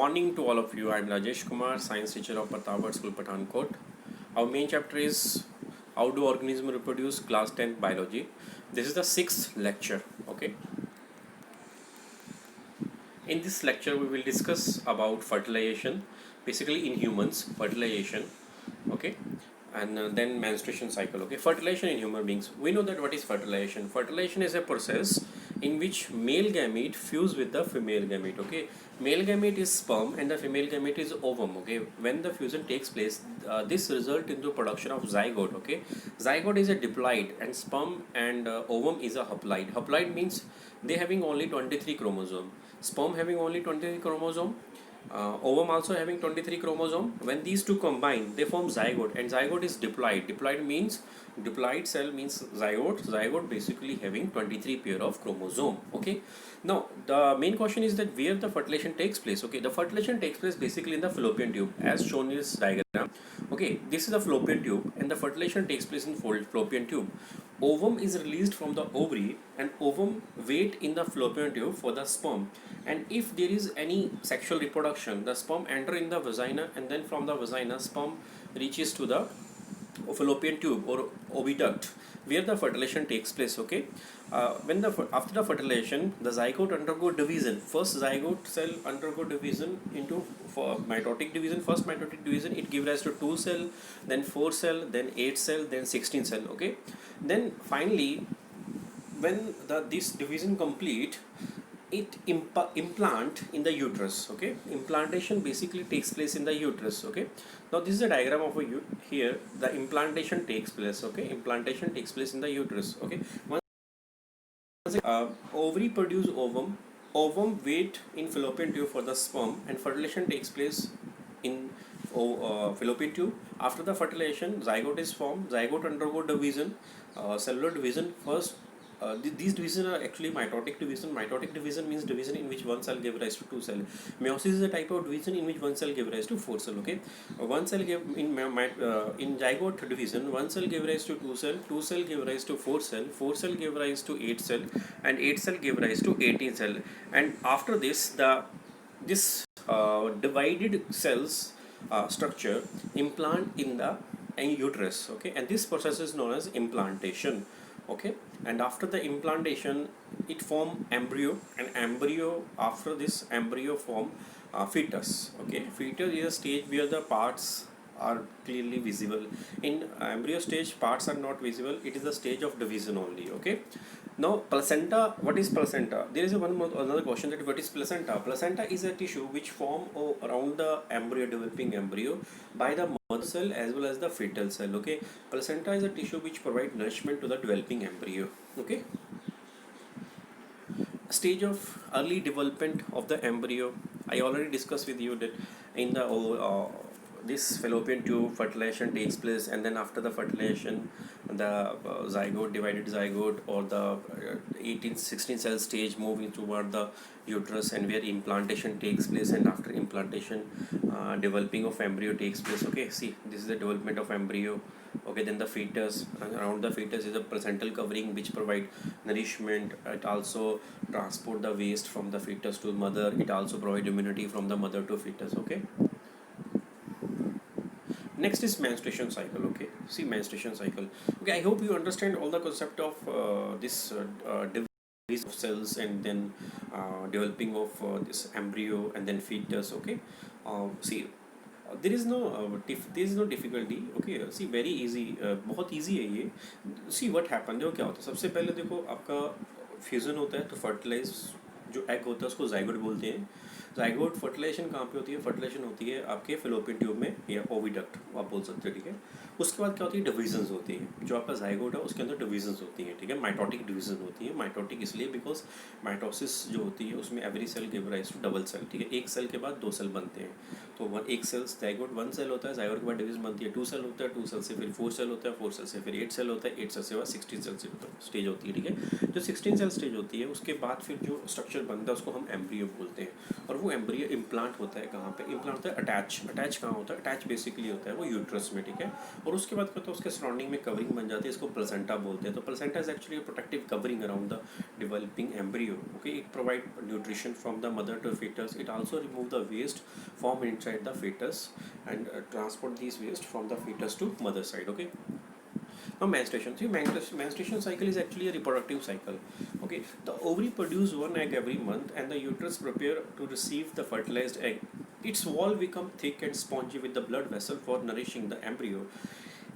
morning to all of you. I'm Rajesh Kumar, science teacher of Patawar School, Pathankot. Our main chapter is How do organisms reproduce? Class 10 Biology. This is the sixth lecture. Okay. In this lecture, we will discuss about fertilization, basically in humans, fertilization. Okay. And then menstruation cycle. Okay, fertilization in human beings. We know that what is fertilization. Fertilization is a process in which male gamete fuse with the female gamete. Okay, male gamete is sperm and the female gamete is ovum. Okay, when the fusion takes place, this result into production of zygote. Okay, zygote is a diploid and sperm and ovum is a haploid. Haploid means they having only 23 chromosome, sperm having only 23 chromosome, ovum also having 23 chromosome. When these two combine, they form zygote, and zygote is diploid. Diploid means, diploid cell means zygote. Zygote basically having 23 pair of chromosome. Okay, now the main question is that where the fertilization takes place. Okay, the fertilization takes place basically in the fallopian tube as shown in this diagram. Okay, this is the fallopian tube and the fertilization takes place in fallopian tube. Ovum is released from the ovary and ovum wait in the fallopian tube for the sperm, and if there is any sexual reproduction, the sperm enter in the vagina, and then from the vagina sperm reaches to the fallopian tube or oviduct where the fertilization takes place. Okay, after the fertilization, the zygote undergo division. First zygote cell undergo division into mitotic division. First mitotic division, it gives rise to 2 cell, then 4 cell, then 8 cell, then 16 cell. Okay, then finally when this division complete, it implant in the uterus. Okay, implantation basically takes place in the uterus. Okay, now this is a diagram of a here the implantation takes place. Okay, implantation takes place in the uterus. Okay, ovary produce ovum, ovum wait in fallopian tube for the sperm, and fertilization takes place in fallopian tube. After the fertilization, zygote is formed. Zygote undergo division, cellular division. First, these divisions are actually mitotic division. Mitotic division means division in which one cell gives rise to 2 cell. Meiosis is a type of division in which one cell gives rise to 4 cell. Okay, one cell give in zygote division, one cell gives rise to 2 cell, 2 cell give rise to 4 cell, 4 cell give rise to 8 cell, and 8 cell give rise to 18 cell. And after this, this divided cells structure implant in the uterus. Okay, and this process is known as implantation. Okay, and after the implantation, it form embryo, and embryo, after this embryo form fetus. Okay, fetus is a stage where the parts are clearly visible. In embryo stage, parts are not visible. It is the stage of division only. Okay, now placenta. What is placenta? There is another question, that what is placenta? Placenta is a tissue which form around the embryo, developing embryo, by the mother cell as well as the fetal cell. Okay, placenta is a tissue which provide nourishment to the developing embryo. Okay, stage of early development of the embryo. I already discussed with you that in the this fallopian tube, fertilization takes place, and then after the fertilization, the zygote, divided zygote, or the 16 cell stage moving toward the uterus, and where implantation takes place, and after implantation, developing of embryo takes place. Okay, see, this is the development of embryo. Okay, then the fetus, around the fetus is a placental covering which provide nourishment. It also transport the waste from the fetus to mother. It also provide immunity from the mother to fetus. Okay, next is menstruation cycle. Okay, see, menstruation cycle. Okay, I hope you understand all the concept of this division of cells, and then developing of this embryo and then fetus. Okay, see, there is no difficulty. Okay, see, very easy, बहुत easy है ये. See what happen, देखो क्या होता है. सबसे पहले देखो आपका फ्यूजन होता है, तो फर्टिलाइज जो एग होता है उसको zygote बोलते हैं. zygote फर्टिलाइजेशन कहाँ पे होती है? फर्टिलाइजेशन होती है आपके fallopian ट्यूब में या ओविडक्ट आप बोल सकते हो. ठीक है, उसके बाद क्या होती है? डिविजन्स होती हैं. जो आपका zygote है उसके अंदर डिविजन्स होती हैं. ठीक है, माइटोटिक डिवीजन होती है. माइटोटिक इसलिए बिकॉज माइटोसिस जो होती है उसमें every cell give rise to double cell. ठीक है, एक सेल के बाद 2 सेल बनते हैं. तो एक सेल zygote 1 सेल होता है. zygote के बाद डिवीजन बनती है 2 सेल होता है. 2 सेल से फिर 4 सेल होता है. 4 सेल से फिर 8 सेल होता है. 8 सेल से बाद 16 सेल स्टेज होती है. ठीक है, जो 16 सेल स्टेज होती है उसके बाद फिर जो स्ट्रक्चर बनता है उसको हम एम्ब्रियो बोलते हैं. और वो एम्ब्रियो इम्प्लांट होता है कहाँ पे, इम्प्लांट होता है अटैच कहाँ होता है, अटैच बेसिकली होता है वो यूट्रस में, ठीक है। और उसके बाद क्या होता है, उसके सराउंडिंग में कवरिंग बन जाती है, इसको प्लेसेंटा बोलते हैं। तो placenta is actually protective covering around the developing embryo. Okay, it provide nutrition from the mother to fetus. It also remove the waste formed inside the fetus and transport these waste from the fetus to mother side. Okay. Now menstruation. See, menstruation cycle is actually a reproductive cycle. Okay, the ovary produce one egg every month, and the uterus prepare to receive the fertilized egg. Its wall become thick and spongy with the blood vessel for nourishing the embryo.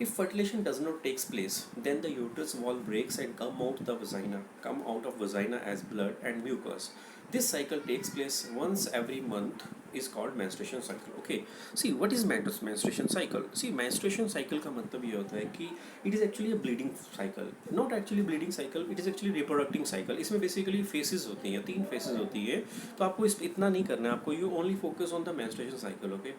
If fertilization does not takes place, then the uterus wall breaks and come out of vagina as blood and mucus. This cycle takes place once every month, is called menstruation cycle. Okay, see what is menstruation cycle. See, menstruation cycle का मतलब ये होता है कि it is actually a bleeding cycle, not actually bleeding cycle, it is actually reproducting cycle. इसमें basically phases होती हैं, 3 phases होती है, तो आपको इतना नहीं करना है, आपको you only focus on the menstruation cycle. Okay,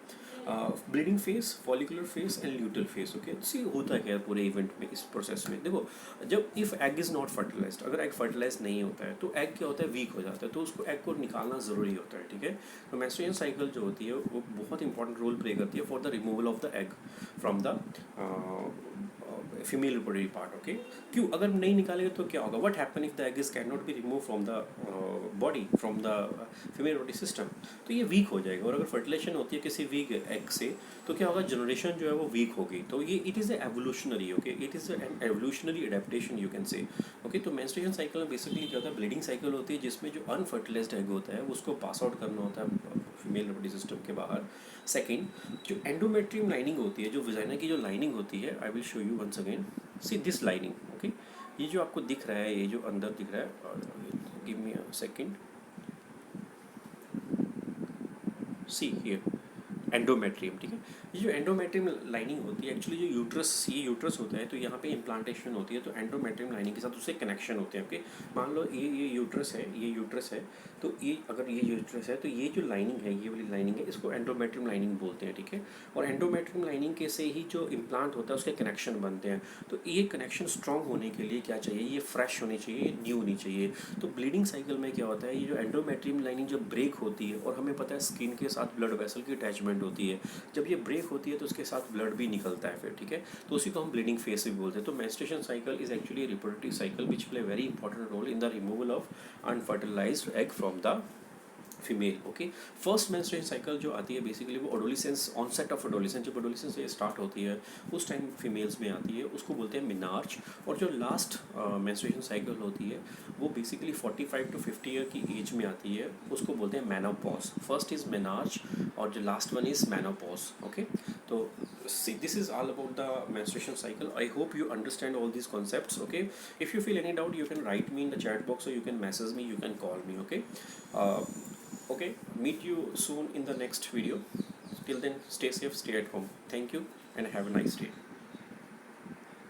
bleeding phase, follicular phase and luteal phase. Okay, see होता क्या है पूरे इवेंट में, इस प्रोसेस में देखो, जब if egg is not fertilized, अगर एग फर्टिलाइज नहीं होता है तो एग क्या होता है, वीक हो जाता है, तो उसको एग को निकालना ज़रूरी होता है, ठीक है। तो मेंस्ट्रुएशन साइकिल जो होती है वो बहुत इंपॉर्टेंट रोल प्ले करती है for the removal of the egg from the female reproductive part. Okay, क्यों, अगर नहीं निकालेंगे तो क्या होगा, what happen if the egg is can not be remove from the body, from the female reproductive system, तो ये वीक हो जाएगा. और अगर फर्टिलाइजेशन होती है किसी वीक एग से, तो क्या होगा, जनरेशन जो है वो वीक होगी. तो ये it is evolutionary. Okay, it is an evolutionary adaptation you can say. Okay, तो मेंस्ट्रुएशन साइकिल में बेसिकली क्या होता है, ब्लीडिंग साइकिल होती है जिसमें जो अनफर्टिलाइज्ड एग होता है उसको पास आउट करना होता है फीमेल रिप्रोडक्टिव सिस्टम के बाहर. सेकेंड, जो एंडोमेट्रियम लाइनिंग होती है, जो विजाइना की जो लाइनिंग होती है, I will show you once again. See this lining. Okay, ये जो आपको दिख रहा है, ये जो अंदर दिख रहा है, give me a second. See here endometrium, ठीक है. ये जो एंडोमेट्रियम लाइनिंग होती है, एक्चुअली जो यूट्रस, ये यूट्रस होता है, तो यहाँ पे इम्प्लांटेशन होती है, तो एंडोमेट्रियम लाइनिंग के साथ उससे कनेक्शन होते हैं. ओके, मान लो ये यूट्रस है, ये यूट्रस है, तो ये अगर ये यूट्रस है तो ये जो लाइनिंग है, ये वाली लाइनिंग है, इसको एंडोमेट्रियम लाइनिंग बोलते हैं, ठीक है. और एंडोमेट्रियम लाइनिंग के से ही जो इम्प्लांट होता है उसके कनेक्शन बनते हैं. तो ये कनेक्शन स्ट्रॉन्ग होने के लिए क्या चाहिए, ये फ्रेश होनी चाहिए, ये न्यू होनी चाहिए. तो ब्लीडिंग साइकिल में क्या होता है, ये जो एंडोमेट्रियम लाइनिंग जब ब्रेक होती है, और हमें पता है स्किन के साथ ब्लड वेसल की अटैचमेंट होती है, जब ये ब्रेक होती है तो उसके साथ ब्लड भी निकलता है फिर, ठीक है. तो उसी को हम ब्लीडिंग फेस भी बोलते हैं. तो menstruation cycle is actually reproductive cycle which play very important role in the removal of unfertilized egg from the female. Okay, first menstruation cycle जो आती है बेसिकली वो एडोलेसेंस, ऑनसेट ऑफ एडोलेसेंस, जब adolescence से स्टार्ट होती है उस time females में आती है, उसको बोलते हैं मिनार्च. और जो लास्ट मेंस्ट्रुएशन साइकिल होती है वो बेसिकली 45 to 50 ईयर की एज में आती है, उसको बोलते हैं मेनोपॉज. फर्स्ट इज मिनार्च और जो last one is menopause. Okay, तो see, this is all about the menstruation cycle. I hope you understand all these concepts. Okay, if you feel any doubt, you can write me in the chat box, or you can message me, you can call me. Okay, okay, meet you soon in the next video. Till then, stay safe, stay at home. Thank you and have a nice day.